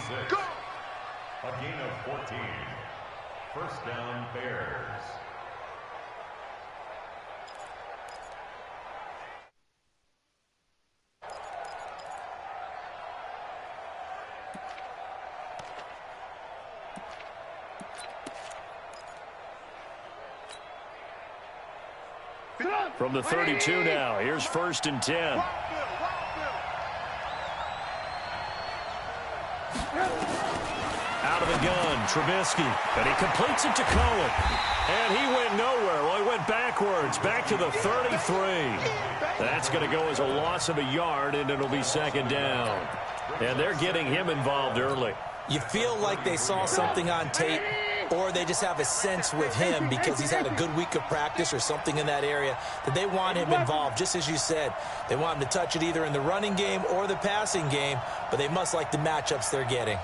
6. A gain of 14. First down, Bears. From the 32 now, here's 1st and 10. Out of the gun, Trubisky, and he completes it to Cohen. And he went nowhere. Well, he went backwards, back to the 33. That's going to go as a loss of a yard, and it'll be 2nd down. And they're getting him involved early. You feel like they saw something on tape, or they just have a sense with him because he's had a good week of practice or something in that area that they want him involved. Just as you said, they want him to touch it either in the running game or the passing game, but they must like the matchups they're getting.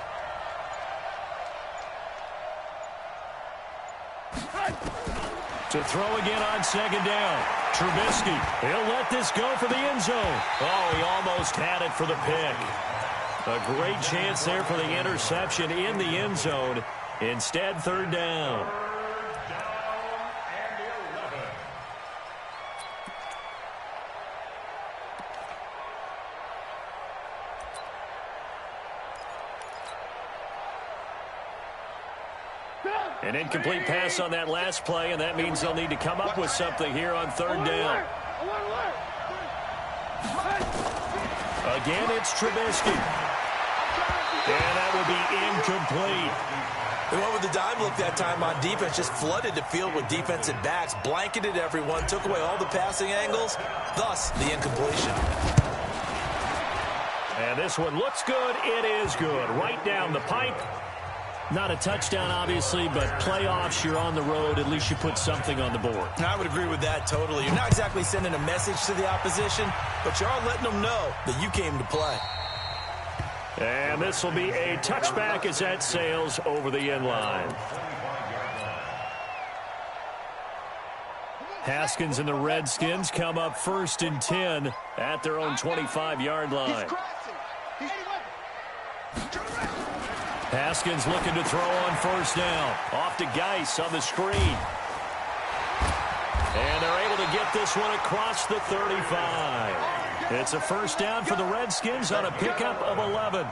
To throw again on 2nd down. Trubisky, he'll let this go for the end zone. Oh, he almost had it for the pick. A great chance there for the interception in the end zone. Instead, 3rd down. An incomplete pass on that last play, and that means they'll need to come up with something here on 3rd down. Again, it's Trubisky. And that will be incomplete. They went with the dime look that time on defense, just flooded the field with defensive backs, blanketed everyone, took away all the passing angles, thus the incompletion. And this one looks good. It is good. Right down the pipe. Not a touchdown, obviously, but playoffs, you're on the road. At least you put something on the board. I would agree with that totally. You're not exactly sending a message to the opposition, but you are letting them know that you came to play. And this will be a touchback as that sails over the end line. Haskins and the Redskins come up 1st and 10 at their own 25-yard line. Haskins looking to throw on 1st down. Off to Geis on the screen. And they're able to get this one across the 35. It's a 1st down for the Redskins on a pickup of 11.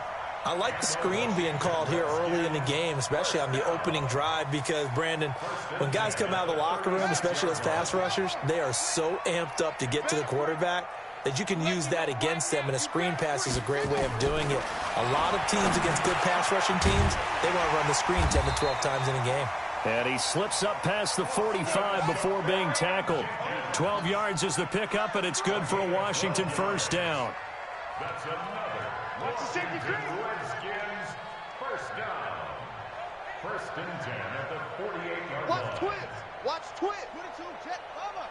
I like the screen being called here early in the game, especially on the opening drive, because, Brandon, when guys come out of the locker room, especially as pass rushers, they are so amped up to get to the quarterback that you can use that against them, and a screen pass is a great way of doing it. A lot of teams against good pass rushing teams, they want to run the screen 10 to 12 times in a game. And he slips up past the 45 before being tackled. 12 yards is the pickup, and it's good for a Washington 1st down. That's another Redskins 1st down. 1st and 10 at the 48-yard line. Watch twins. Watch twins. 22, jet, mama.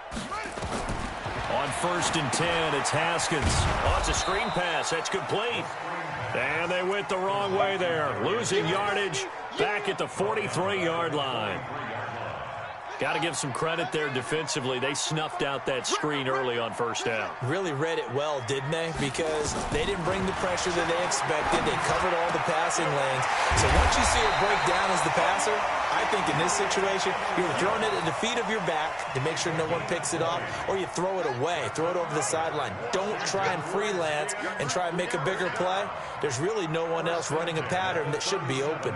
On 1st and 10, it's Haskins. Oh, it's a screen pass. That's complete. And they went the wrong way there. Losing yardage back at the 43-yard line. Got to give some credit there defensively. They snuffed out that screen early on 1st down. Really read it well, didn't they? Because they didn't bring the pressure that they expected. They covered all the passing lanes. So once you see it break down as the passer, I think in this situation, you're throwing it at the feet of your back to make sure no one picks it off, or you throw it away, throw it over the sideline. Don't try and freelance and try and make a bigger play. There's really no one else running a pattern that should be open.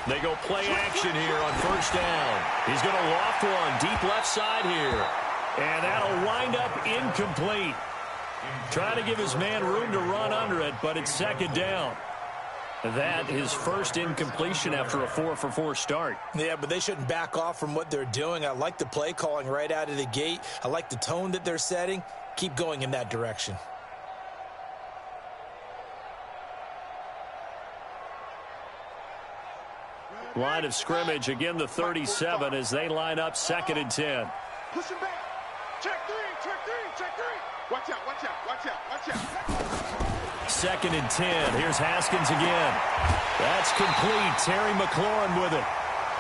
They go play action here on 1st down. He's going to loft one deep left side here. And that'll wind up incomplete. Trying to give his man room to run under it, but it's 2nd down. That is 1st incompletion after a 4-for-4 start. Yeah, but they shouldn't back off from what they're doing. I like the play calling right out of the gate. I like the tone that they're setting. Keep going in that direction. Line of scrimmage, again the 37 as they line up 2nd and 10. Push him back. Check three. Watch out. 2nd and 10. Here's Haskins again. That's complete. Terry McLaurin with it.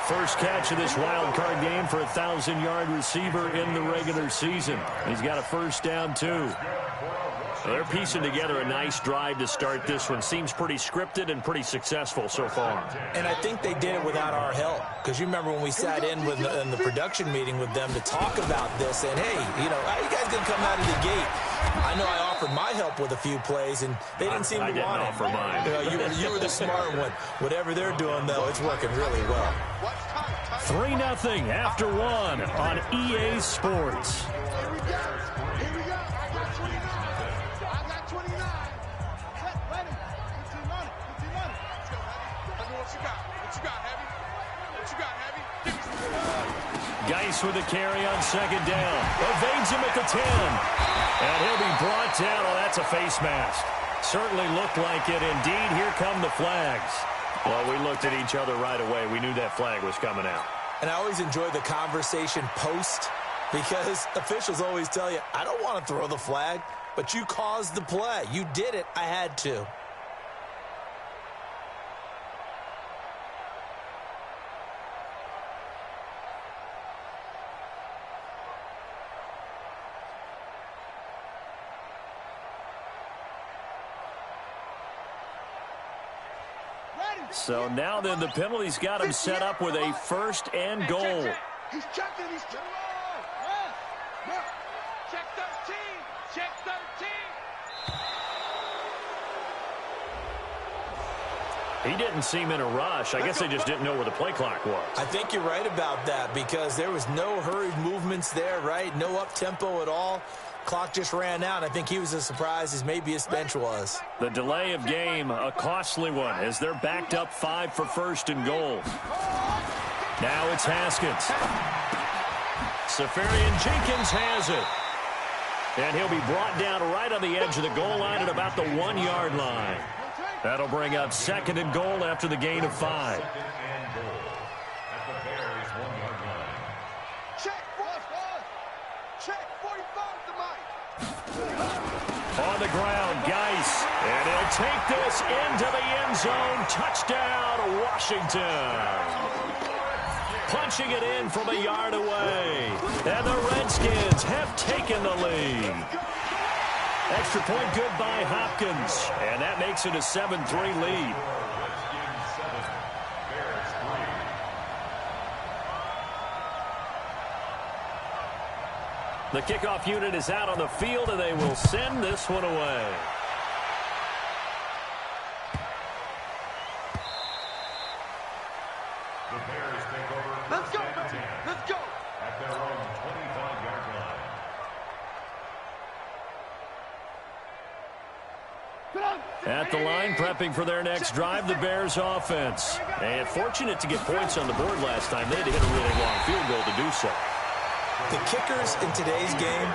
First catch of this wild card game for a 1,000-yard receiver in the regular season. He's got a first down, too. They're piecing together a nice drive to start this one. Seems pretty scripted and pretty successful so far. And I think they did it without our help. Because you remember when we sat in the production meeting with them to talk about this, and, hey, how you guys going to come out of the gate? I know I offered my help with a few plays, and they didn't seem to want it. I didn't offer mine. You were the smart one. Whatever they're doing, though, it's working really well. 3-0 after one on EA Sports. Here we go. I got 29. I got 29. Let him. Put your money. Let's go, Heavy. Tell me what you got. What you got, Heavy? Give me some. Geis with a carry on second down. Evades him at the 10. And he'll be brought down. Oh, that's a face mask. Certainly looked like it. Indeed, here come the flags. Well, we looked at each other right away. We knew that flag was coming out. And I always enjoy the conversation post because officials always tell you, I don't want to throw the flag, but you caused the play. You did it. I had to. So now then the penalty's got him set up with a first and goal. He's checking. Check 13. Check 13. He didn't seem in a rush. I guess they just didn't know where the play clock was. I think you're right about that because there was no hurried movements there, right? No up-tempo at all. Clock just ran out. I think he was as surprised as maybe his bench was. The delay of game, a costly one, as they're backed up 5 for first and goal. Now it's Haskins. Safarian Jenkins has it. And he'll be brought down right on the edge of the goal line at about the 1-yard line. That'll bring up second and goal after the gain of 5. On the ground, Geis. And he'll take this into the end zone. Touchdown, Washington. Punching it in from a yard away. And the Redskins have taken the lead. Extra point good by Hopkins. And that makes it a 7-3 lead. The kickoff unit is out on the field, and they will send this one away. The Bears take over. Let's go, baby. Let's go. At their own 25-yard line. At the line, prepping for their next drive, the Bears offense. And fortunate to get points on the board last time. They had to hit a really long field goal to do so. The kickers in today's game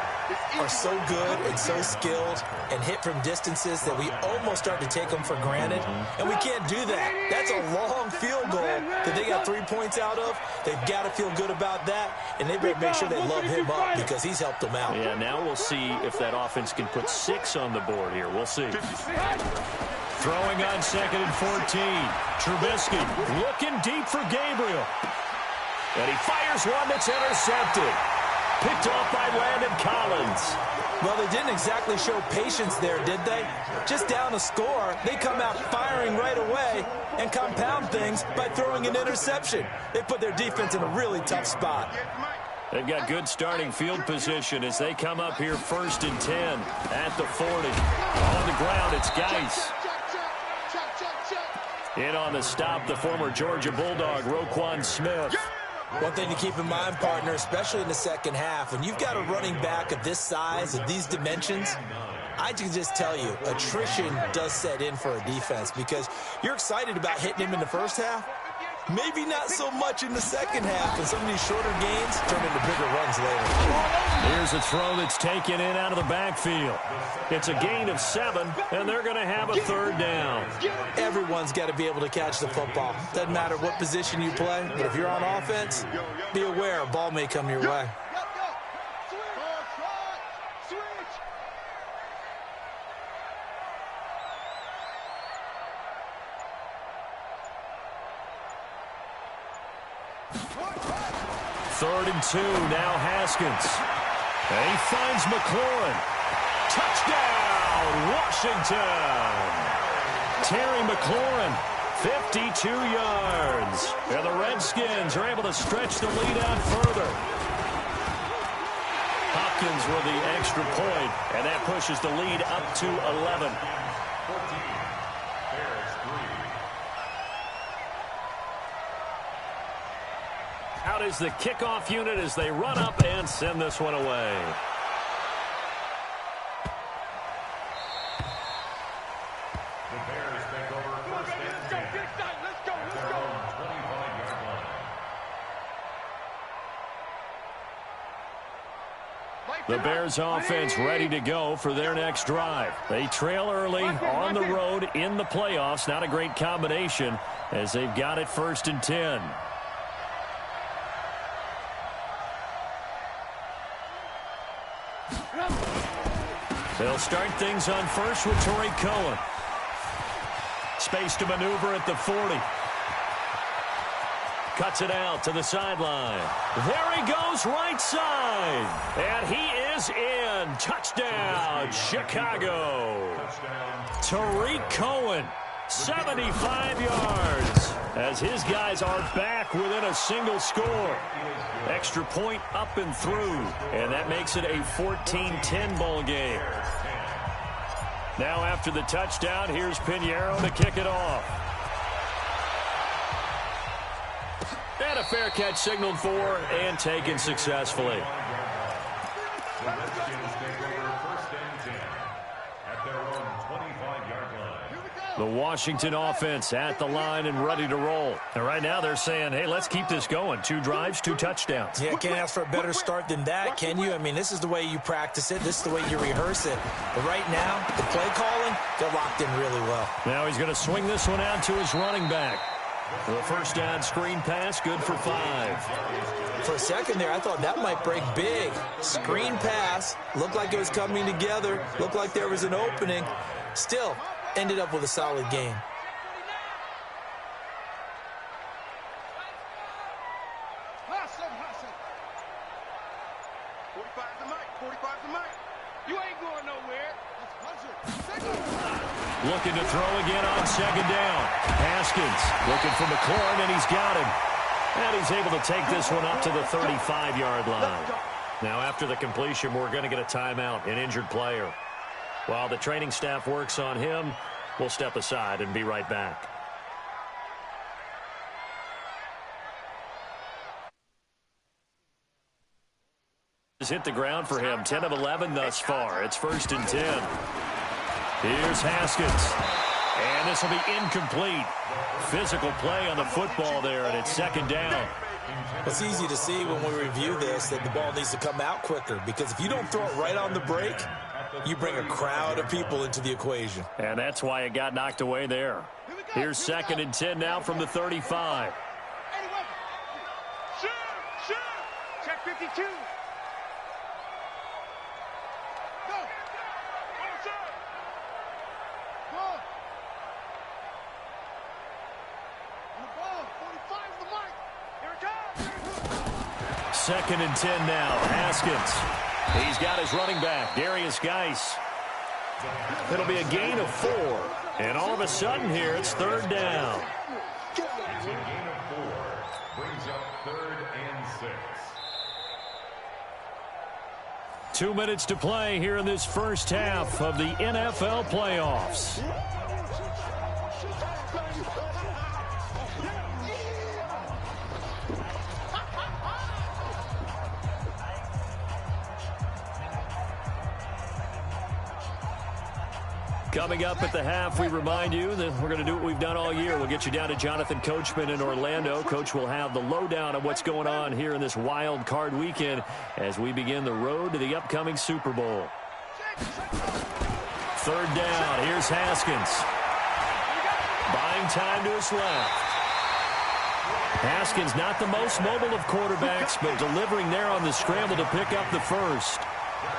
are so good and so skilled and hit from distances that we almost start to take them for granted, and we can't do that. That's a long field goal that they got 3 points out of. They've got to feel good about that, and they better make sure they love him up because he's helped them out. Yeah, now we'll see if that offense can put 6 on the board here. We'll see. Throwing on second and 14. Trubisky looking deep for Gabriel. And he fires one that's intercepted. Picked off by Landon Collins. Well, they didn't exactly show patience there, did they? Just down a score, they come out firing right away and compound things by throwing an interception. They put their defense in a really tough spot. They've got good starting field position as they come up here first and 10 at the 40. On the ground, it's Geis. In on the stop, the former Georgia Bulldog, Roquan Smith. One thing to keep in mind, partner, especially in the second half, when you've got a running back of this size, of these dimensions, I can just tell you, attrition does set in for a defense because you're excited about hitting him in the first half. Maybe not so much in the second half, and some of these shorter gains turn into bigger runs later. Here's a throw that's taken in out of the backfield. It's a gain of 7, and they're going to have a third down. Everyone's got to be able to catch the football. Doesn't matter what position you play, but if you're on offense, be aware a ball may come your way. 3rd and 2. Now Haskins. And he finds McLaurin. Touchdown, Washington. Terry McLaurin, 52 yards. And the Redskins are able to stretch the lead out further. Hopkins with the extra point, and that pushes the lead up to 11. 14, Bears 3. Out is the kickoff unit as they run up and send this one away. The Bears take over first and 10. At their own 25-yard line. The Bears offense ready to go for their next drive. They trail early on the road in the playoffs. Not a great combination as they've got it 1st and 10. They'll start things on first with Torrey Cohen. Space to maneuver at the 40. Cuts it out to the sideline. There he goes, right side. And he is in. Touchdown, Chicago. Tariq Cohen, 75 yards. As his guys are back within a single score. Extra point up and through. And that makes it a 14-10 ball game. Now after the touchdown, here's Pinheiro to kick it off. And a fair catch signaled for and taken successfully. The Redskins take over first and 10 at their own 25-yard line. The Washington offense at the line and ready to roll. And right now they're saying, hey, let's keep this going. 2 drives, 2 touchdowns. Yeah, can't ask for a better start than that, can you? I mean, this is the way you practice it. This is the way you rehearse it. But right now, the play calling, they're locked in really well. Now he's going to swing this one out to his running back. For the first down screen pass, good for 5. For a second there, I thought that might break big. Screen pass, looked like it was coming together, looked like there was an opening. Still, ended up with a solid game. Looking to throw again on 2nd down. Haskins looking for McLaurin, and he's got him. And he's able to take this one up to the 35-yard line. Now, after the completion, we're going to get a timeout, an injured player. While the training staff works on him, we'll step aside and be right back. Has hit the ground for him, 10 of 11 thus far. It's 1st and 10. Here's Haskins. And this will be incomplete. Physical play on the football there, and it's 2nd down. It's easy to see when we review this that the ball needs to come out quicker, because if you don't throw it right on the break, you bring a crowd of people into the equation. And that's why it got knocked away there. Here's 2nd and 10 now from the 35. Shoot! Check 52. Second and 10 now. Haskins. He's got his running back, Darius Geis. It'll be a gain of 4. And all of a sudden here, it's 3rd down. It's a gain of 4. Brings up 3rd and 6. 2 minutes to play here in this first half of the NFL playoffs. Coming up at the half, we remind you that we're going to do what we've done all year. We'll get you down to Jonathan Coachman in Orlando. Coach will have the lowdown of what's going on here in this wild card weekend as we begin the road to the upcoming Super Bowl. 3rd down. Here's Haskins. Buying time to his left. Haskins not the most mobile of quarterbacks, but delivering there on the scramble to pick up the first.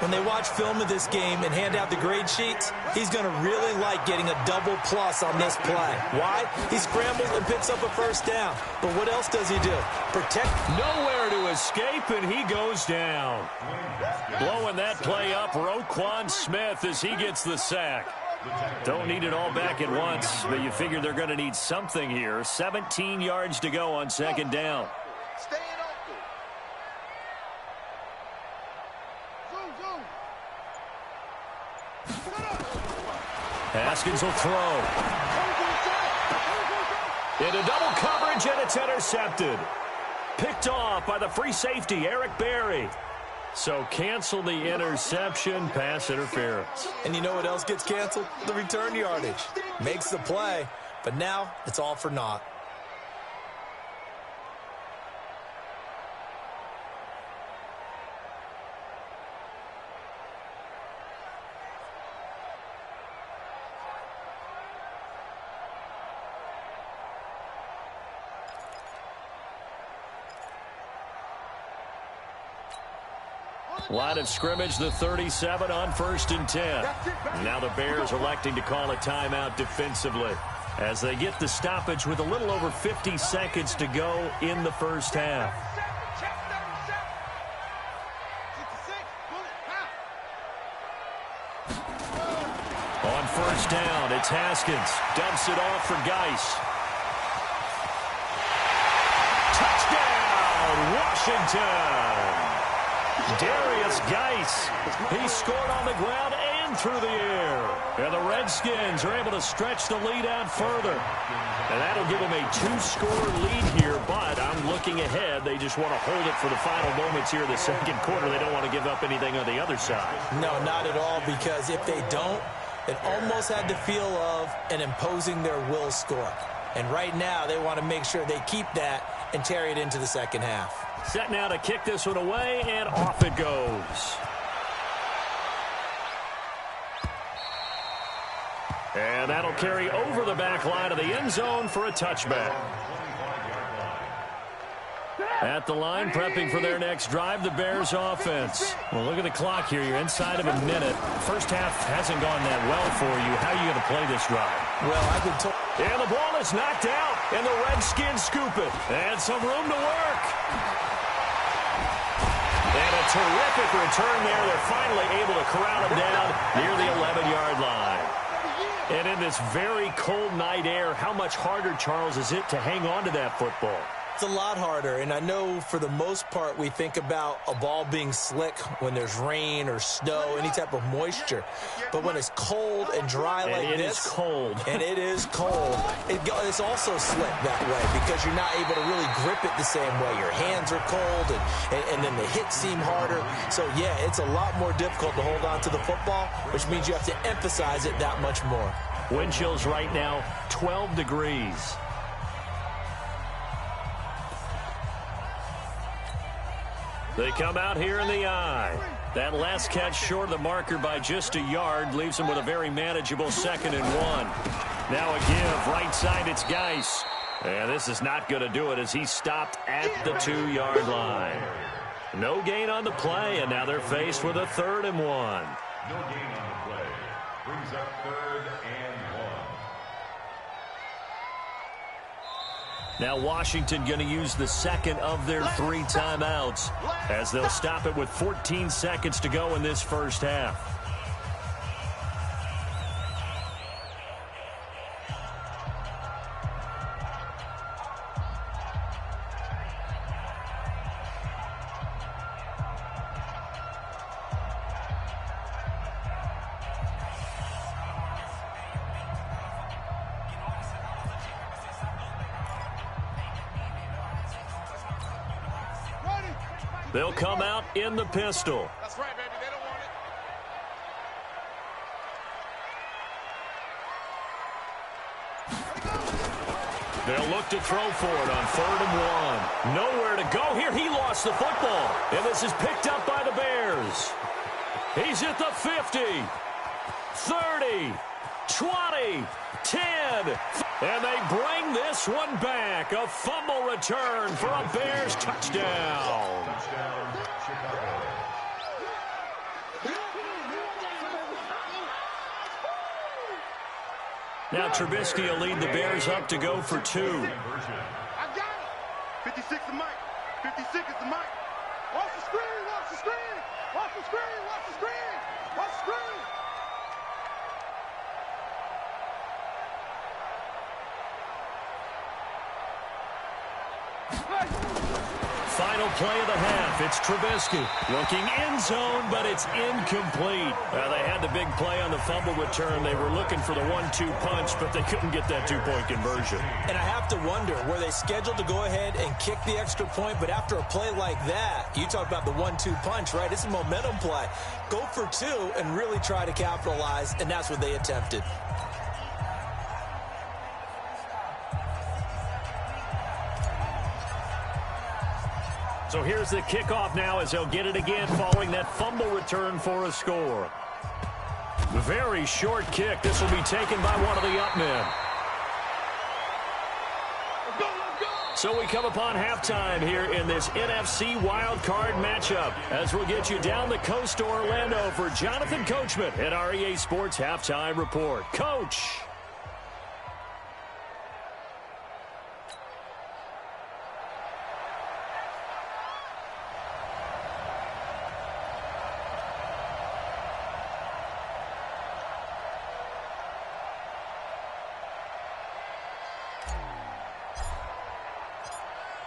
When they watch film of this game and hand out the grade sheets, he's going to really like getting a double plus on this play. Why? He scrambles and picks up a 1st down. But what else does he do? Protect. Nowhere to escape, and he goes down. Blowing that play up, Roquan Smith, as he gets the sack. Don't need it all back at once, but you figure they're going to need something here. 17 yards to go on second down. Haskins will throw. Into double coverage, and it's intercepted. Picked off by the free safety, Eric Berry. So cancel the interception, pass interference. And you know what else gets canceled? The return yardage. Makes the play, but now it's all for naught. Line of scrimmage, the 37 on 1st and 10. Now the Bears electing to call a timeout defensively as they get the stoppage with a little over 50 seconds to go in the first half. On 1st down, it's Haskins. Dumps it off for Geis. Touchdown, Washington! Darius Geis, he scored on the ground and through the air. And the Redskins are able to stretch the lead out further. And that'll give them a 2-score lead here, but I'm looking ahead. They just want to hold it for the final moments here in the second quarter. They don't want to give up anything on the other side. No, not at all, because if they don't, it almost had the feel of an imposing their will score. And right now, they want to make sure they keep that and carry it into the second half. Set now to kick this one away, and off it goes. And that'll carry over the back line of the end zone for a touchback. At the line, prepping for their next drive, the Bears offense. Well, look at the clock here. You're inside of a minute. First half hasn't gone that well for you. How are you going to play this drive? Well, I've been told. And the ball is knocked out, and the Redskins scoop it. And some room to work. And a terrific return there. They're finally able to corral him down near the 11-yard line. And in this very cold night air, how much harder, Charles, is it to hang on to that football? It's a lot harder, and I know for the most part we think about a ball being slick when there's rain or snow, any type of moisture. But when it's cold and dry like this, it is cold. And it is cold, it's also slick that way because you're not able to really grip it the same way. Your hands are cold, and then the hits seem harder. So, yeah, it's a lot more difficult to hold on to the football, which means you have to emphasize it that much more. Wind chills right now, 12 degrees. They come out here in the eye. That last catch short of the marker by just a yard leaves him with a very manageable 2nd and 1. Now a give. Right side, it's Geis. And this is not going to do it as he stopped at the 2-yard line. No gain on the play, and now they're faced with a 3rd and 1. No gain on the play. Brings up 3rd and 1. Now Washington going to use the second of their 3 timeouts as they'll stop it with 14 seconds to go in this first half. They'll come out in the pistol. That's right, baby. They don't want it. They'll look to throw for it on 3rd and 1. Nowhere to go here. He lost the football. And this is picked up by the Bears. He's at the 50, 30, 20, 10. And they bring this one back. A fumble return for a Bears touchdown. Now Trubisky will lead the Bears up to go for 2. I got it. 56 is Mike. 56 is the Mike. final play of the half. It's Trubisky looking end zone, but it's incomplete. They had the big play on the fumble return. They were looking for the 1-2 punch, but they couldn't get that two-point conversion. And I have to wonder, were they scheduled to go ahead and kick the extra point? But after a play like that, you talk about the 1-2 punch, right? It's a momentum play. Go for two and really try to capitalize, and that's what they attempted. So here's the kickoff now as they'll get it again following that fumble return for a score. Very short kick. This will be taken by one of the up men. So we come upon halftime here in this NFC Wild Card matchup as we'll get you down the coast to Orlando for Jonathan Coachman at our EA Sports Halftime Report. Coach.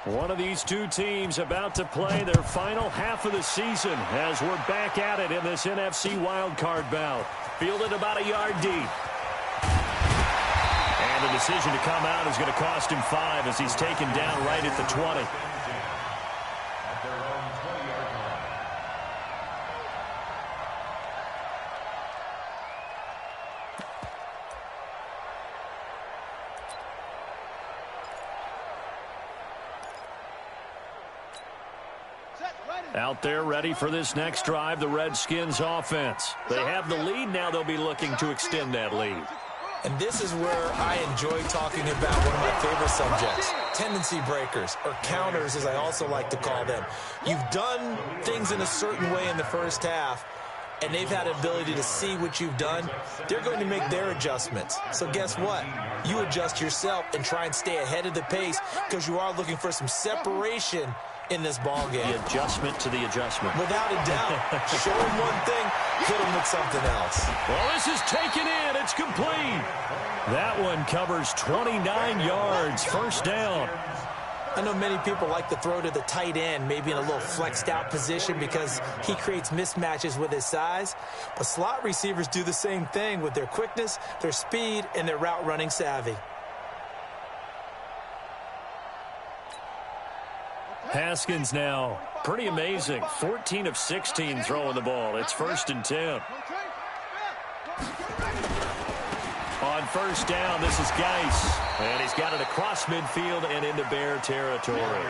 One of these two teams about to play their final half of the season as we're back at it in this NFC wildcard bout. Fielded about a yard deep. And the decision to come out is going to cost him 5 as he's taken down right at the 20. Out there ready for this next drive, the Redskins offense. They have the lead. Now they'll be looking to extend that lead. And this is where I enjoy talking about one of my favorite subjects, tendency breakers, or counters as I also like to call them. You've done things in a certain way in the first half, and they've had an ability to see what you've done. They're going to make their adjustments. So guess what? You adjust yourself and try and stay ahead of the pace because you are looking for some separation in this ball game. The adjustment to the adjustment. Without a doubt. Show him one thing, hit him with something else. Well, this is taken in. It's complete. That one covers 29 yards. First down. I know many people like to throw to the tight end, maybe in a little flexed out position because he creates mismatches with his size. But slot receivers do the same thing with their quickness, their speed, and their route running savvy. Haskins now, pretty amazing. 14 of 16 throwing the ball. It's 1st and 10. On first down, this is Geis. And he's got it across midfield and into Bear territory.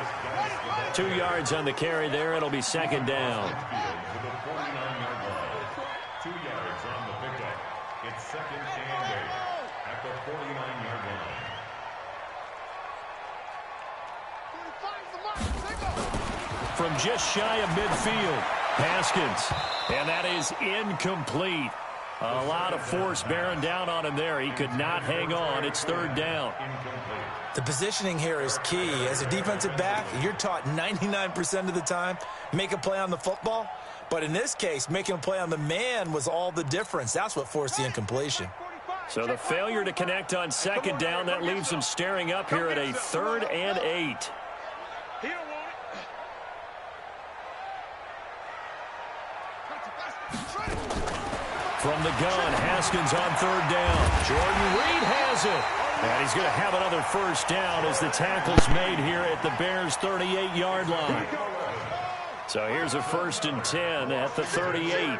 2 yards on the carry there. It'll be 2nd down. 2 yards on the pickup. It's 2nd and 8 at the 49-yard line. From just shy of midfield, Haskins. And that is incomplete. A lot of force bearing down on him there. He could not hang on. It's 3rd down. The positioning here is key. As a defensive back, you're taught 99% of the time, make a play on the football. But in this case, making a play on the man was all the difference. That's what forced the incompletion. So the failure to connect on 2nd down, that leaves him staring up here at a 3rd and 8. From the gun, Haskins on 3rd down. Jordan Reed has it. And he's going to have another first down as the tackle's made here at the Bears' 38-yard line. So here's a 1st and 10 at the 38.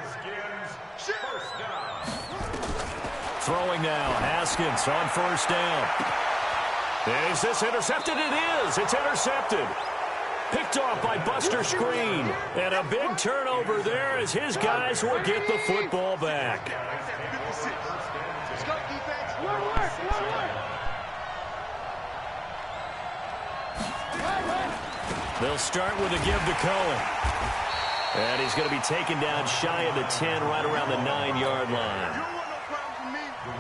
Throwing now, Haskins on 1st down. And is this intercepted? It is. It's intercepted. Picked off by Buster Skrine. And a big turnover there as his guys will get the football back. They'll start with a give to Cohen. And he's going to be taken down shy of the 10, right around the 9-yard line.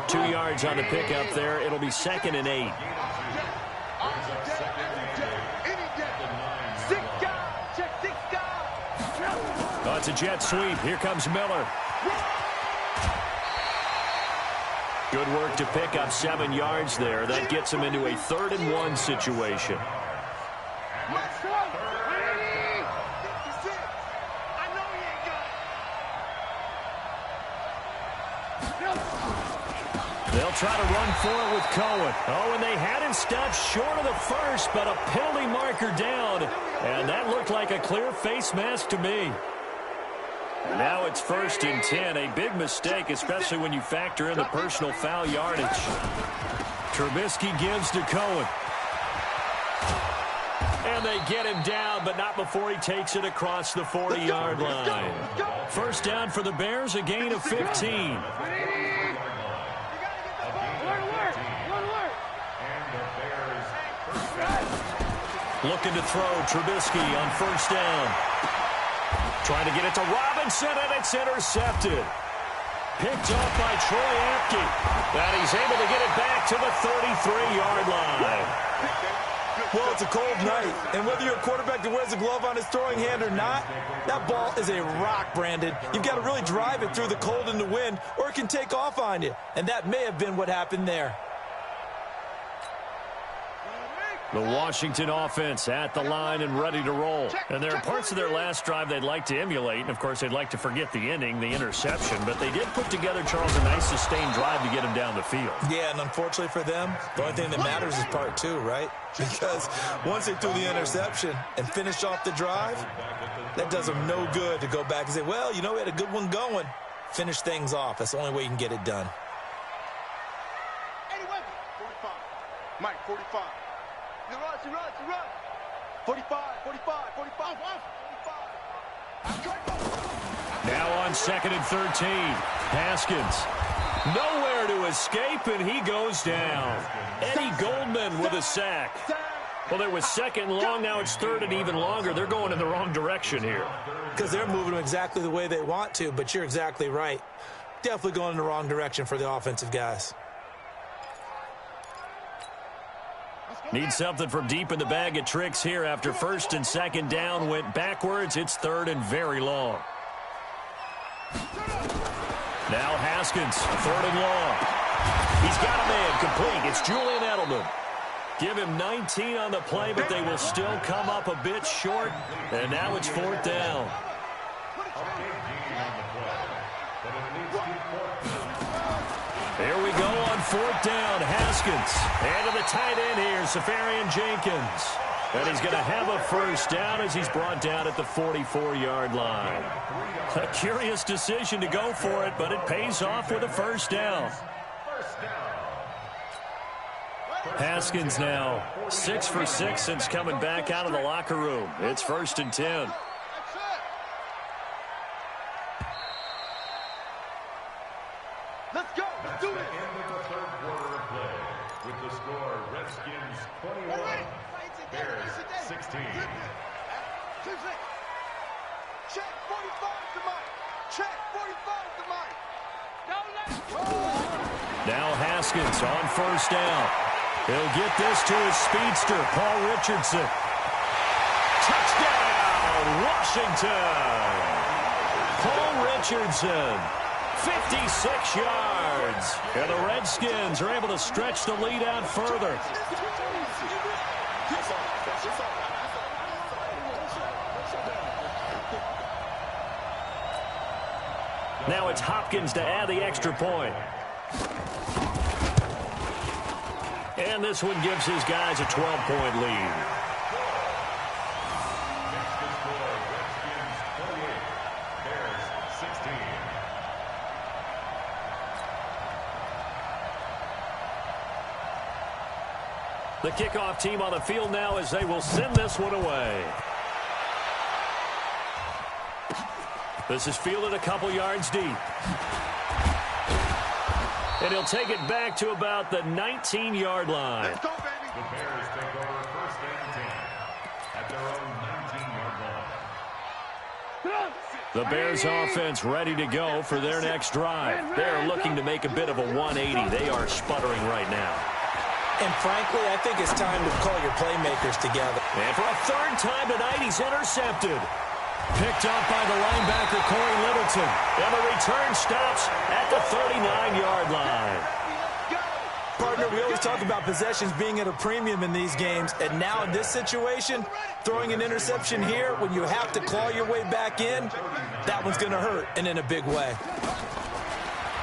2 yards on the pickup there. It'll be 2nd and 8. Oh, it's a jet sweep. Here comes Miller. Good work to pick up 7 yards there. That gets him into a 3rd and 1 situation. They'll try to run for it with Cohen. Oh, and they had him stopped short of the first, but a penalty marker down. And that looked like a clear face mask to me. And now it's 1st and 10. A big mistake, especially when you factor in the personal foul yardage. Trubisky gives to Cohen. And they get him down, but not before he takes it across the 40-yard line. First down for the Bears, a gain of 15. Looking to throw, Trubisky on first down. Trying to get it to Robinson, and it's intercepted. Picked off by Troy Apke. And he's able to get it back to the 33-yard line. Well, it's a cold night, and whether you're a quarterback that wears a glove on his throwing hand or not, that ball is a rock, Brandon. You've got to really drive it through the cold and the wind, or it can take off on you. And that may have been what happened there. The Washington offense at the line and ready to roll. And there are parts of their last drive they'd like to emulate. And, of course, they'd like to forget the inning, the interception. But they did put together, Charles, a nice sustained drive to get him down the field. Yeah, and unfortunately for them, the only thing that matters is part two, right? Because once they threw the interception and finished off the drive, that does them no good to go back and say, well, you know, we had a good one going. Finish things off. That's the only way you can get it done. 45. Mike, 45. You run. 45. Now on 2nd and 13. Haskins. Nowhere to escape, and he goes down. Eddie Goldman with a sack. Well, there was 2nd and long. Now it's 3rd and even longer. They're going in the wrong direction here. Because they're moving them exactly the way they want to, but you're exactly right. Definitely going in the wrong direction for the offensive guys. Need something from deep in the bag of tricks here after 1st and 2nd down went backwards. It's 3rd and very long. Now Haskins, 3rd and long. He's got a man complete. It's Julian Edelman. Give him 19 on the play, but they will still come up a bit short. And now it's 4th down. Here we go on 4th down. Haskins. And to the tight end here, Safarian Jenkins. And he's going to have a first down as he's brought down at the 44-yard line. A curious decision to go for it, but it pays off with a first down. Haskins now 6 for 6 since coming back out of the locker room. It's 1st and 10. Let's go. Let's do it. End of the 3rd quarter of play with the score Redskins 21, Bears 16. Check 45 to Mike. Check 45 to Mike. Now Haskins on first down. He'll get this to his speedster, Paul Richardson. Touchdown, Washington. Paul Richardson, 56 yards. And the Redskins are able to stretch the lead out further. Now it's Hopkins to add the extra point. And this one gives his guys a 12-point lead. The kickoff team on the field now as they will send this one away. This is fielded a couple yards deep. And he'll take it back to about the 19-yard line. Let's go, baby. The Bears take over 1st and 10 at their own 19-yard line. The Bears offense ready to go for their next drive. They're looking to make a bit of a 180. They are sputtering right now. And frankly, I think it's time to call your playmakers together. And for a 3rd time tonight, he's intercepted. Picked up by the linebacker, Corey Littleton. And the return stops at the 39-yard line. Partner, we always talk about possessions being at a premium in these games. And now in this situation, throwing an interception here when you have to claw your way back in, that one's going to hurt, and in a big way.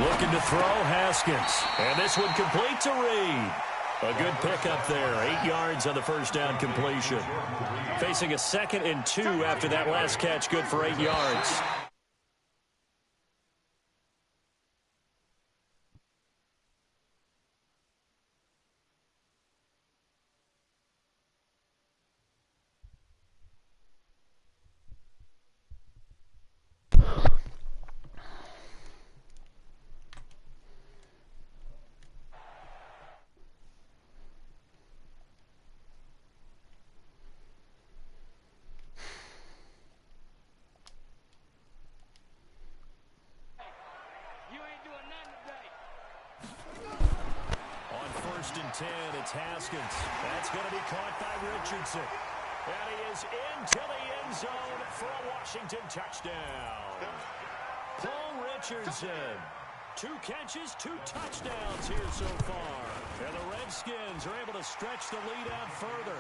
Looking to throw, Haskins. And this one complete to Reed. A good pickup there. 8 yards on the first down completion. Facing a 2nd and 2 after that last catch. Good for 8 yards. It's Haskins. That's going to be caught by Richardson. And he is into the end zone for a Washington touchdown. Paul Richardson. 2 catches, 2 touchdowns here so far. And the Redskins are able to stretch the lead out further.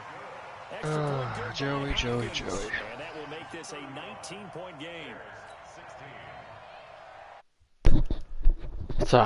Joey. And that will make this a 19-point game.